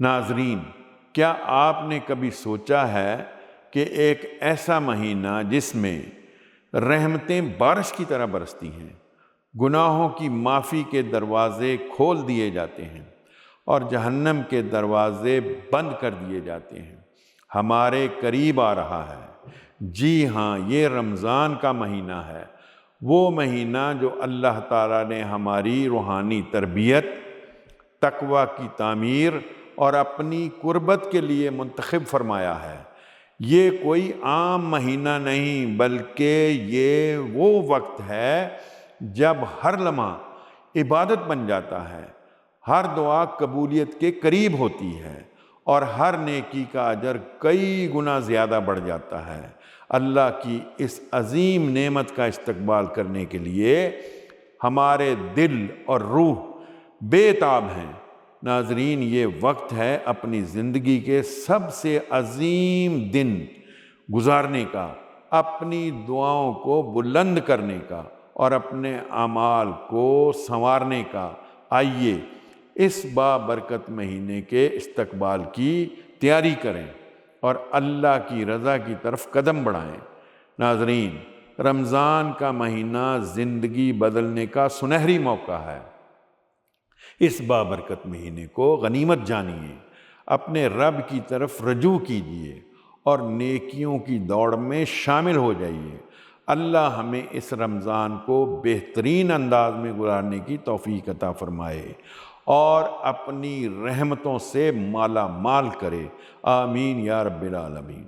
ناظرین، کیا آپ نے کبھی سوچا ہے کہ ایک ایسا مہینہ جس میں رحمتیں بارش کی طرح برستی ہیں، گناہوں کی معافی کے دروازے کھول دیے جاتے ہیں اور جہنم کے دروازے بند کر دیے جاتے ہیں، ہمارے قریب آ رہا ہے؟ جی ہاں، یہ رمضان کا مہینہ ہے، وہ مہینہ جو اللہ تعالیٰ نے ہماری روحانی تربیت، تقوی کی تعمیر اور اپنی قربت کے لیے منتخب فرمایا ہے۔ یہ کوئی عام مہینہ نہیں، بلکہ یہ وہ وقت ہے جب ہر لمحہ عبادت بن جاتا ہے، ہر دعا قبولیت کے قریب ہوتی ہے اور ہر نیکی کا اجر کئی گنا زیادہ بڑھ جاتا ہے۔ اللہ کی اس عظیم نعمت کا استقبال کرنے کے لیے ہمارے دل اور روح بے تاب ہیں۔ ناظرین، یہ وقت ہے اپنی زندگی کے سب سے عظیم دن گزارنے کا، اپنی دعاؤں کو بلند کرنے کا اور اپنے اعمال کو سنوارنے کا۔ آئیے اس بابرکت مہینے کے استقبال کی تیاری کریں اور اللہ کی رضا کی طرف قدم بڑھائیں۔ ناظرین، رمضان کا مہینہ زندگی بدلنے کا سنہری موقع ہے۔ اس بابرکت مہینے کو غنیمت جانیے، اپنے رب کی طرف رجوع کیجیے اور نیکیوں کی دوڑ میں شامل ہو جائیے۔ اللہ ہمیں اس رمضان کو بہترین انداز میں گزارنے کی توفیق عطا فرمائے اور اپنی رحمتوں سے مالا مال کرے۔ آمین یا رب العالمین۔